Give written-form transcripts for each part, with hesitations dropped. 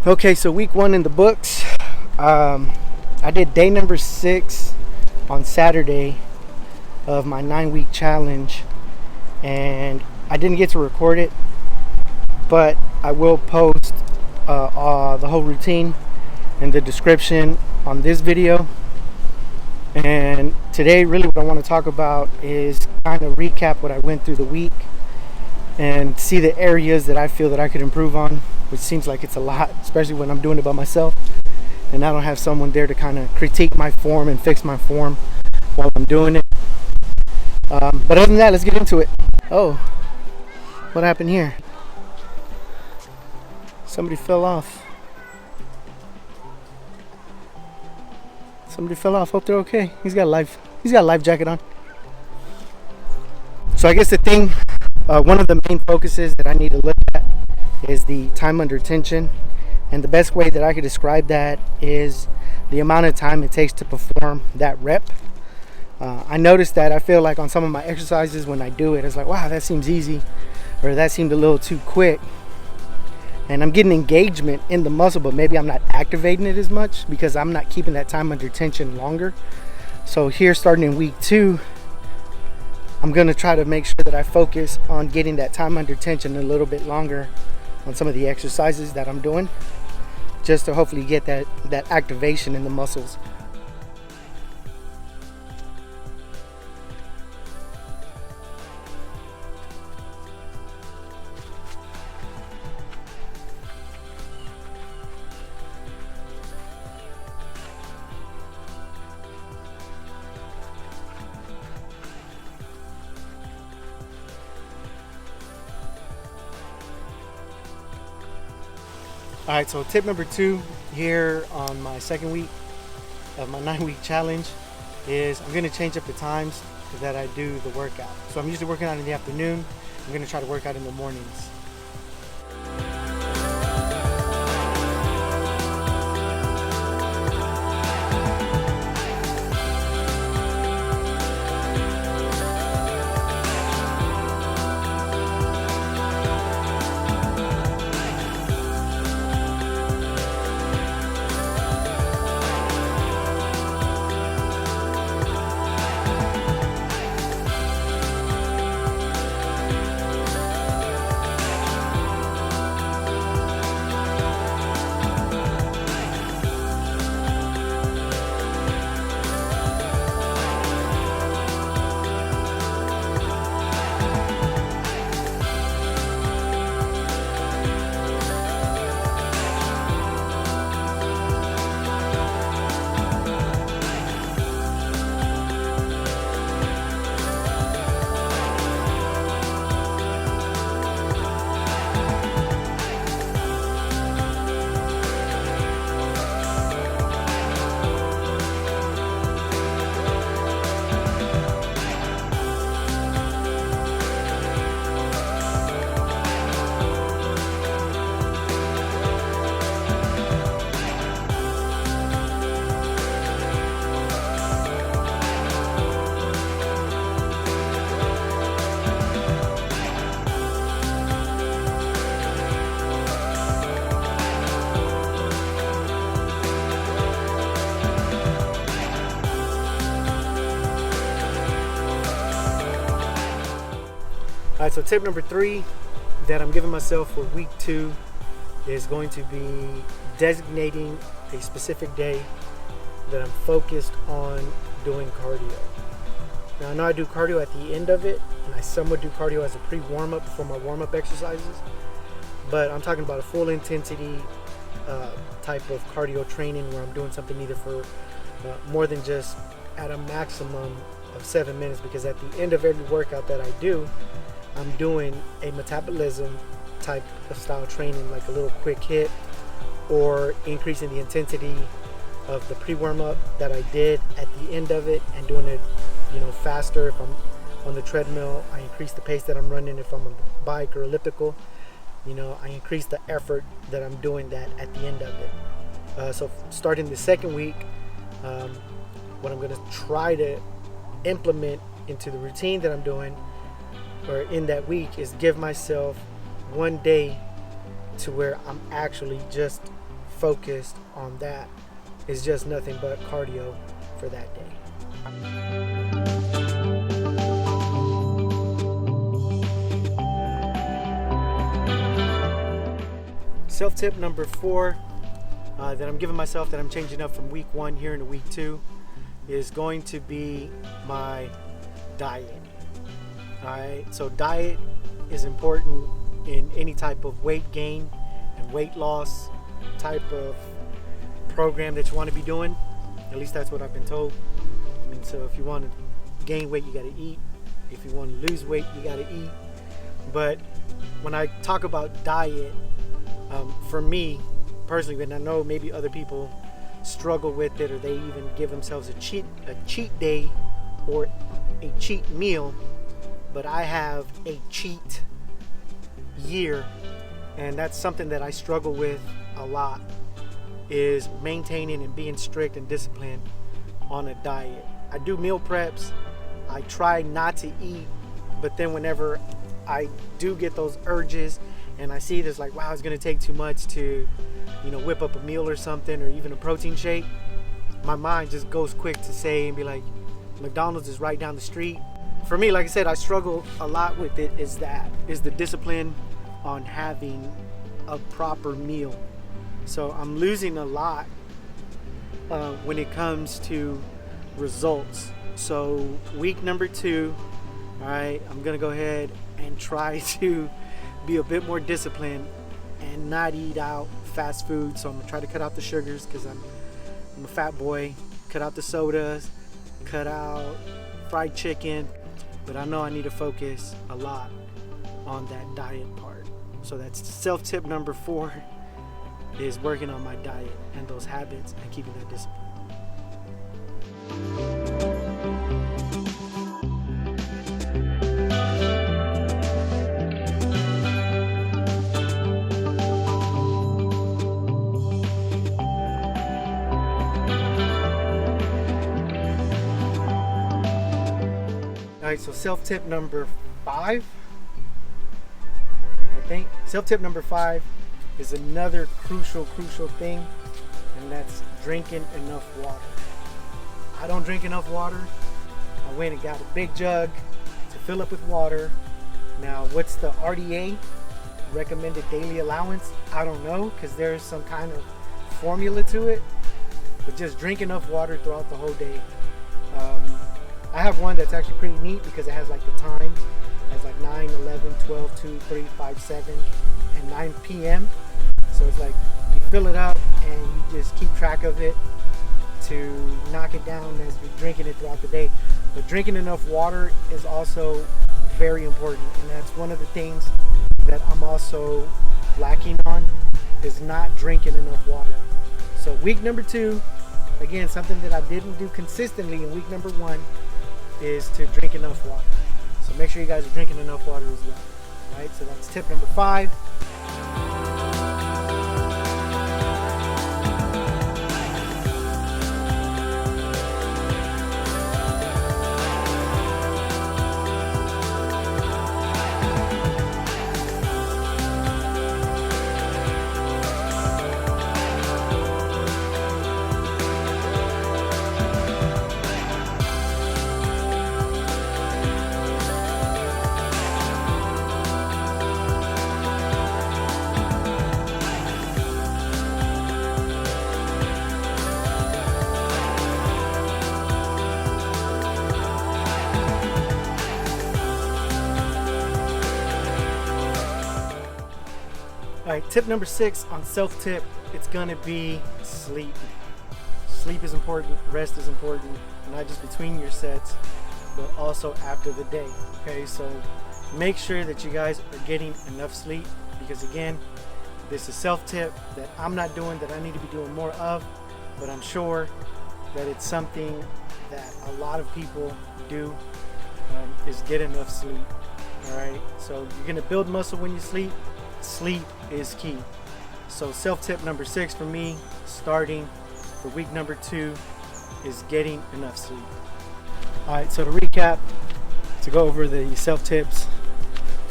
Okay, so week 1 in the books. I did day number 6 on Saturday of my 9-week challenge, and I didn't get to record it, but I will post the whole routine in the description on this video. And today, really what I want to talk about is kind of recap what I went through the week and see the areas that I feel that I could improve on, which seems like it's a lot, especially when I'm doing it by myself and I don't have someone there to kind of critique my form and fix my form while I'm doing it. But other than that, let's get into it. Oh, what happened here? Somebody fell off. Hope they're okay. He's got a life jacket on. So I guess the thing, one of the main focuses that I need to look at is the time under tension, and the best way that I could describe that is the amount of time it takes to perform that rep. I noticed that I feel like on some of my exercises when I do it, it's like, wow, that seems easy, or that seemed a little too quick, and I'm getting engagement in the muscle, but maybe I'm not activating it as much because I'm not keeping that time under tension longer. So here, starting in week 2, I'm going to try to make sure that I focus on getting that time under tension a little bit longer on some of the exercises that I'm doing, just to hopefully get that activation in the muscles. All right, so tip number 2 here on my second week of my 9-week challenge is I'm going to change up the times that I do the workout. So I'm usually working out in the afternoon. I'm going to try to work out in the mornings. All right, so tip number 3 that I'm giving myself for week 2 is going to be designating a specific day that I'm focused on doing cardio. Now, I know I do cardio at the end of it, and I somewhat do cardio as a pre-warm-up before my warm-up exercises, but I'm talking about a full intensity type of cardio training where I'm doing something either for more than just at a maximum of 7 minutes, because at the end of every workout that I do, I'm doing a metabolism type of style training, like a little quick hit or increasing the intensity of the pre-warm-up that I did at the end of it and doing it, faster. If I'm on the treadmill, I increase the pace that I'm running. If I'm on the bike or elliptical, I increase the effort that I'm doing that at the end of it. So starting the second week, what I'm going to try to implement into the routine that I'm doing or in that week is give myself one day to where I'm actually just focused on that is just nothing but cardio for that day. Self-tip number 4 that I'm giving myself, that I'm changing up from week 1 here into week 2, is going to be my diet. Alright, so diet is important in any type of weight gain and weight loss type of program that you want to be doing. At least that's what I've been told. I mean, so if you want to gain weight, you got to eat. If you want to lose weight, you got to eat. But when I talk about diet, for me personally, and I know maybe other people struggle with it, or they even give themselves a cheat day or a cheat meal, but I have a cheat year, and that's something that I struggle with a lot, is maintaining and being strict and disciplined on a diet. I do meal preps, I try not to eat, but then whenever I do get those urges and I see this, like, wow, it's gonna take too much to, whip up a meal or something, or even a protein shake, my mind just goes quick to say and be like, McDonald's is right down the street. For me, like I said, I struggle a lot with it, is the discipline on having a proper meal. So I'm losing a lot when it comes to results. So week number 2, all right, I'm gonna go ahead and try to be a bit more disciplined and not eat out fast food. So I'm gonna try to cut out the sugars, because I'm a fat boy. Cut out the sodas, cut out fried chicken, but I know I need to focus a lot on that diet part. So that's self-tip number 4, is working on my diet and those habits and keeping that discipline. All right, so self-tip number 5, I think. Self-tip number 5 is another crucial thing, and that's drinking enough water. I don't drink enough water. I went and got a big jug to fill up with water. Now, what's the RDA, recommended daily allowance? I don't know, because there's some kind of formula to it, but just drink enough water throughout the whole day. I have one that's actually pretty neat, because it has like the time. It has like 9, 11, 12, 2, 3, 5, 7, and 9 p.m. So it's like you fill it up and you just keep track of it to knock it down as you're drinking it throughout the day. But drinking enough water is also very important, and that's one of the things that I'm also lacking on, is not drinking enough water. So week number 2, again, something that I didn't do consistently in week number 1, is to drink enough water. So make sure you guys are drinking enough water as well. All right, so that's tip number 5. All right, tip number 6 on self-tip, it's gonna be sleep. Sleep is important, rest is important, not just between your sets, but also after the day. Okay, so make sure that you guys are getting enough sleep, because again, this is self-tip that I'm not doing, that I need to be doing more of, but I'm sure that it's something that a lot of people do, is get enough sleep. All right, so you're gonna build muscle when you sleep. Sleep is key. So self-tip number 6 for me, starting for week number 2, is getting enough sleep. All right, so to recap, to go over the self-tips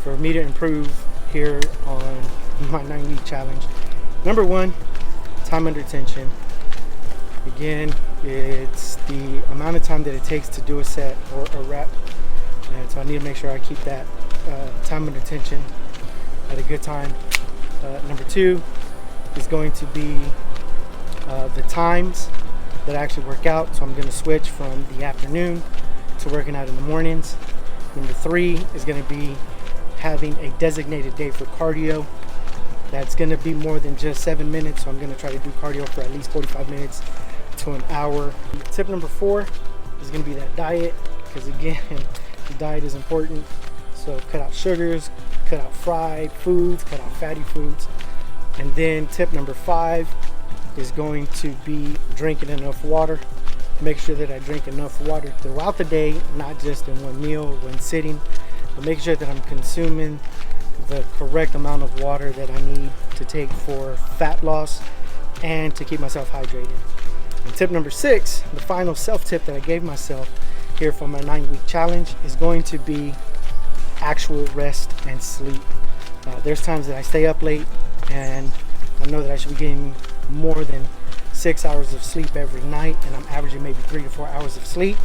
for me to improve here on my 9-week challenge. Number 1, time under tension. Again, it's the amount of time that it takes to do a set or a rep, and so I need to make sure I keep that time under tension at a good time. Number 2 is going to be the times that I actually work out, so I'm going to switch from the afternoon to working out in the mornings. Number 3 is going to be having a designated day for cardio. That's going to be more than just 7 minutes, so I'm going to try to do cardio for at least 45 minutes to an hour. Tip number 4 is going to be that diet, because again, the diet is important. So cut out sugars, cut out fried foods, cut out fatty foods. And then tip number 5 is going to be drinking enough water. Make sure that I drink enough water throughout the day, not just in one meal or one sitting, but make sure that I'm consuming the correct amount of water that I need to take for fat loss and to keep myself hydrated. And tip number 6, the final self-tip that I gave myself here for my 9-week challenge, is going to be actual rest and sleep. There's times that I stay up late and I know that I should be getting more than 6 hours of sleep every night, and I'm averaging maybe 3 to 4 hours of sleep.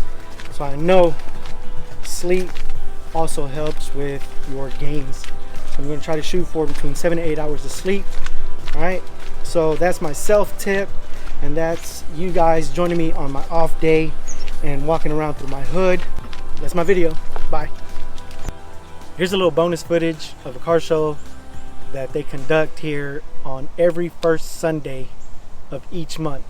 So I know sleep also helps with your gains. So I'm going to try to shoot for between 7 to 8 hours of sleep. All right, so that's my self tip, and that's you guys joining me on my off day and walking around through my hood. That's my video. Bye. Here's a little bonus footage of a car show that they conduct here on every first Sunday of each month.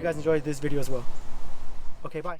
you guys enjoyed this video as well. Okay, bye.